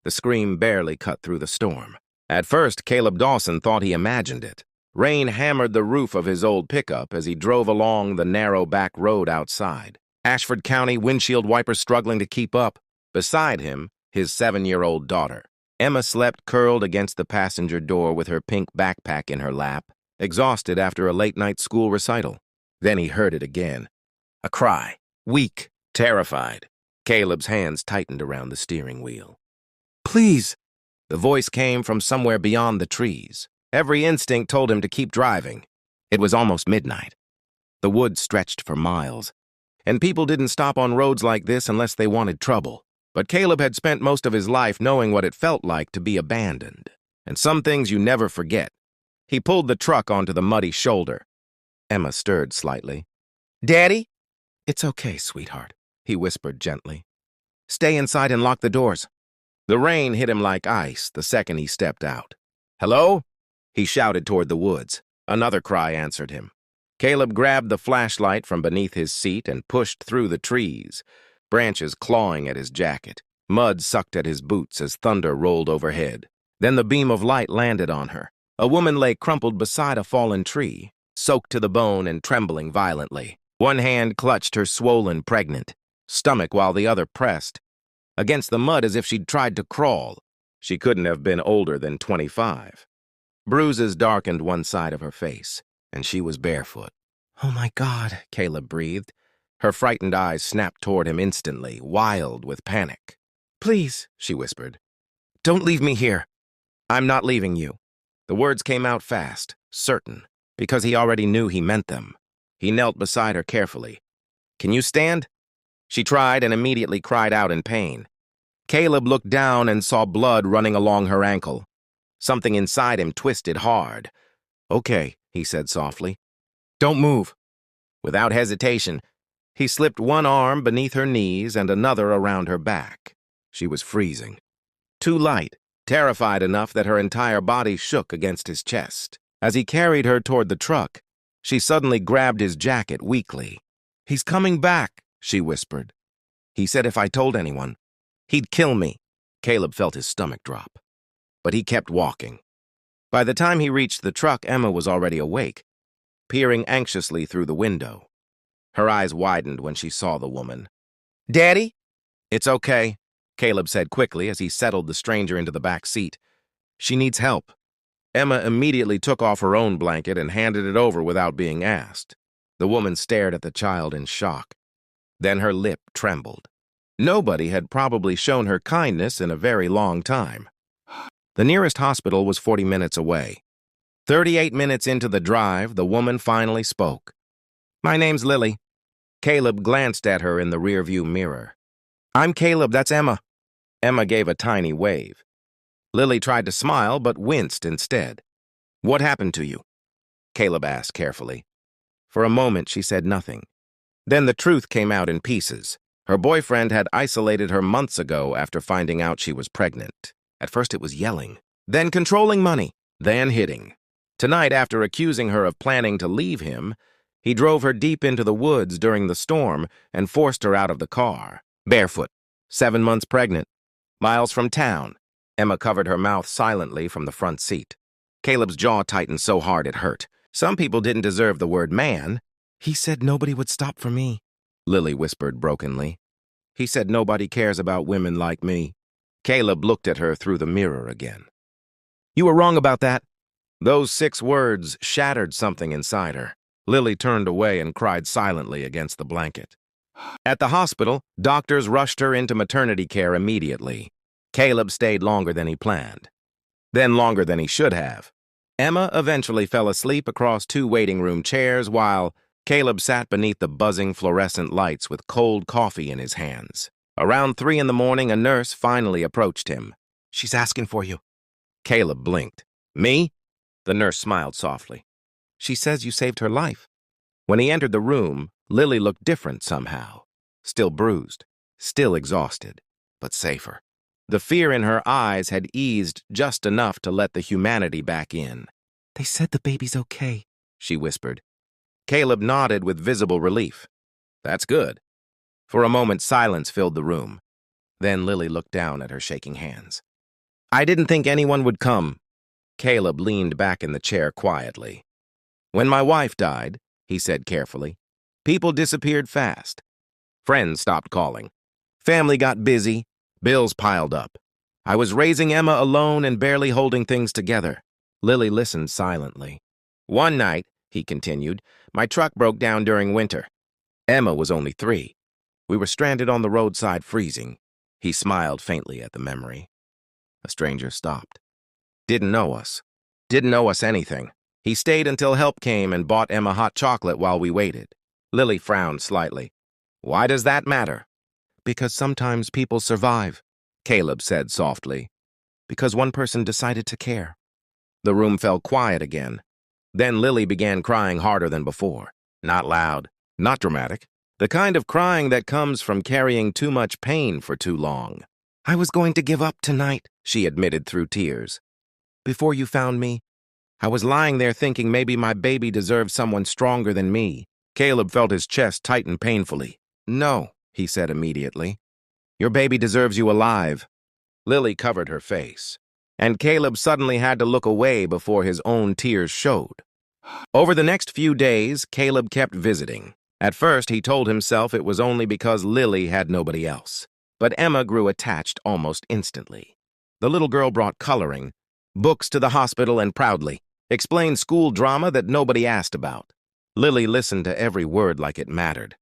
The scream barely cut through the storm. At first, Caleb Dawson thought he imagined it. Rain hammered the roof of his old pickup as he drove along the narrow back road outside. Ashford County windshield wipers struggling to keep up. Beside him, his 7-year-old daughter. Emma slept curled against the passenger door with her pink backpack in her lap, exhausted after a late-night school recital. Then he heard it again. A cry. Weak. Terrified. Caleb's hands tightened around the steering wheel. "Please!" The voice came from somewhere beyond the trees. Every instinct told him to keep driving. It was almost midnight. The woods stretched for miles, and people didn't stop on roads like this unless they wanted trouble. But Caleb had spent most of his life knowing what it felt like to be abandoned, and some things you never forget. He pulled the truck onto the muddy shoulder. Emma stirred slightly. "Daddy?" "It's okay, sweetheart," he whispered gently. "Stay inside and lock the doors." The rain hit him like ice the second he stepped out. "Hello?" He shouted toward the woods. Another cry answered him. Caleb grabbed the flashlight from beneath his seat and pushed through the trees, branches clawing at his jacket. Mud sucked at his boots as thunder rolled overhead. Then the beam of light landed on her. A woman lay crumpled beside a fallen tree, soaked to the bone and trembling violently. One hand clutched her swollen, pregnant stomach while the other pressed against the mud as if she'd tried to crawl. She couldn't have been older than 25. Bruises darkened one side of her face, and she was barefoot. "Oh my God," Caleb breathed. Her frightened eyes snapped toward him instantly, wild with panic. "Please," she whispered. "Don't leave me here." "I'm not leaving you." The words came out fast, certain, because he already knew he meant them. He knelt beside her carefully. "Can you stand?" She tried and immediately cried out in pain. Caleb looked down and saw blood running along her ankle. Something inside him twisted hard. "Okay," he said softly. "Don't move." Without hesitation, he slipped one arm beneath her knees and another around her back. She was freezing. Too light, terrified enough that her entire body shook against his chest. As he carried her toward the truck, she suddenly grabbed his jacket weakly. "He's coming back," she whispered. "He said if I told anyone, he'd kill me." Caleb felt his stomach drop, but he kept walking. By the time he reached the truck, Emma was already awake, peering anxiously through the window. Her eyes widened when she saw the woman. "Daddy?" "It's okay," Caleb said quickly as he settled the stranger into the back seat. "She needs help." Emma immediately took off her own blanket and handed it over without being asked. The woman stared at the child in shock. Then her lip trembled. Nobody had probably shown her kindness in a very long time. The nearest hospital was 40 minutes away. 38 minutes into the drive, the woman finally spoke. "My name's Lily." Caleb glanced at her in the rearview mirror. "I'm Caleb, that's Emma." Emma gave a tiny wave. Lily tried to smile, but winced instead. "What happened to you?" Caleb asked carefully. For a moment, she said nothing. Then the truth came out in pieces. Her boyfriend had isolated her months ago after finding out she was pregnant. At first it was yelling, then controlling money, then hitting. Tonight, after accusing her of planning to leave him, he drove her deep into the woods during the storm and forced her out of the car. Barefoot, 7 months pregnant, miles from town. Emma covered her mouth silently from the front seat. Caleb's jaw tightened so hard it hurt. Some people didn't deserve the word man. "He said nobody would stop for me," Lily whispered brokenly. "He said nobody cares about women like me." Caleb looked at her through the mirror again. "You were wrong about that." Those 6 words shattered something inside her. Lily turned away and cried silently against the blanket. At the hospital, doctors rushed her into maternity care immediately. Caleb stayed longer than he planned. Then longer than he should have. Emma eventually fell asleep across 2 waiting room chairs while Caleb sat beneath the buzzing fluorescent lights with cold coffee in his hands. Around 3 in the morning, a nurse finally approached him. "She's asking for you." Caleb blinked. "Me?" The nurse smiled softly. "She says you saved her life." When he entered the room, Lily looked different somehow. Still bruised, still exhausted, but safer. The fear in her eyes had eased just enough to let the humanity back in. "They said the baby's okay," she whispered. Caleb nodded with visible relief. "That's good." For a moment, silence filled the room. Then Lily looked down at her shaking hands. I didn't think anyone would come. Caleb leaned back in the chair quietly. When my wife died, he said carefully, people disappeared fast. Friends stopped calling. Family got busy. Bills piled up. I was raising Emma alone and barely holding things together. Lily listened silently. One night, he continued, my truck broke down during winter. Emma was only 3. We were stranded on the roadside freezing. He smiled faintly at the memory. A stranger stopped. Didn't know us. Didn't know us anything. He stayed until help came and bought Emma hot chocolate while we waited. Lily frowned slightly. Why does that matter? Because sometimes people survive, Caleb said softly. Because one person decided to care. The room fell quiet again. Then Lily began crying harder than before. Not loud, not dramatic. The kind of crying that comes from carrying too much pain for too long. I was going to give up tonight, she admitted through tears. Before you found me, I was lying there thinking maybe my baby deserved someone stronger than me. Caleb felt his chest tighten painfully. No, he said immediately. Your baby deserves you alive. Lily covered her face, and Caleb suddenly had to look away before his own tears showed. Over the next few days, Caleb kept visiting. At first, he told himself it was only because Lily had nobody else. But Emma grew attached almost instantly. The little girl brought coloring, books to the hospital, and proudly explained school drama that nobody asked about. Lily listened to every word like it mattered.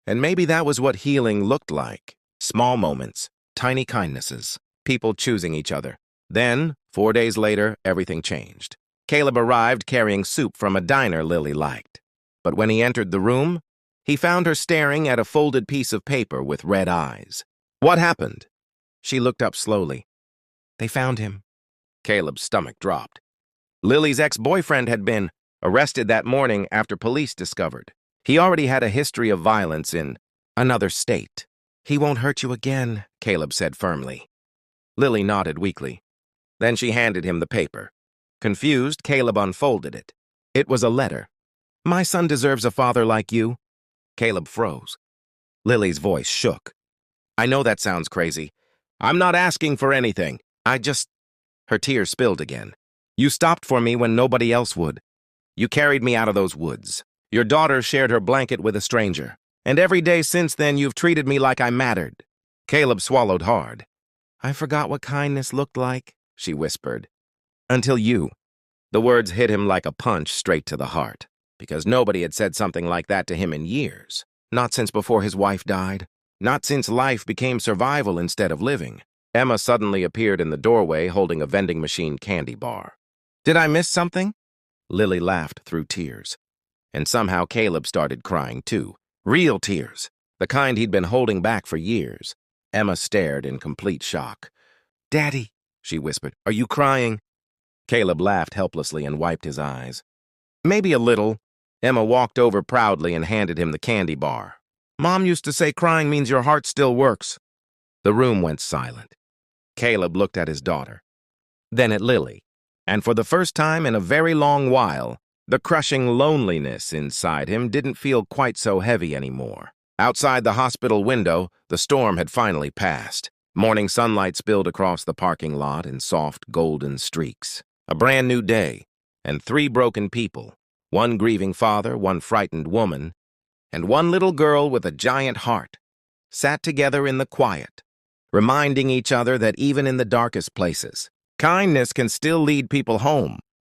And maybe that was what healing looked like. Small moments, tiny kindnesses, people choosing each other. Then, 4 days later, everything changed. Caleb arrived carrying soup from a diner Lily liked. But when he entered the room, he found her staring at a folded piece of paper with red eyes. What happened? She looked up slowly. They found him. Caleb's stomach dropped. Lily's ex-boyfriend had been arrested that morning after police discovered. He already had a history of violence in another state. He won't hurt you again, Caleb said firmly. Lily nodded weakly. Then she handed him the paper. Confused, Caleb unfolded it. It was a letter. My son deserves a father like you. Caleb froze. Lily's voice shook. I know that sounds crazy. I'm not asking for anything. Her tears spilled again. You stopped for me when nobody else would. You carried me out of those woods. Your daughter shared her blanket with a stranger. And every day since then you've treated me like I mattered. Caleb swallowed hard. I forgot what kindness looked like, she whispered. Until you. The words hit him like a punch straight to the heart. Because nobody had said something like that to him in years. Not since before his wife died. Not since life became survival instead of living. Emma suddenly appeared in the doorway holding a vending machine candy bar. Did I miss something? Lily laughed through tears. And somehow Caleb started crying too. Real tears. The kind he'd been holding back for years. Emma stared in complete shock. Daddy, she whispered, are you crying? Caleb laughed helplessly and wiped his eyes. Maybe a little. Emma walked over proudly and handed him the candy bar. Mom used to say crying means your heart still works. The room went silent. Caleb looked at his daughter, then at Lily, and for the first time in a very long while, the crushing loneliness inside him didn't feel quite so heavy anymore. Outside the hospital window, the storm had finally passed. Morning sunlight spilled across the parking lot in soft golden streaks. A brand new day, and 3 broken people, 1 grieving father, 1 frightened woman, and 1 little girl with a giant heart, sat together in the quiet, reminding each other that even in the darkest places, kindness can still lead people home.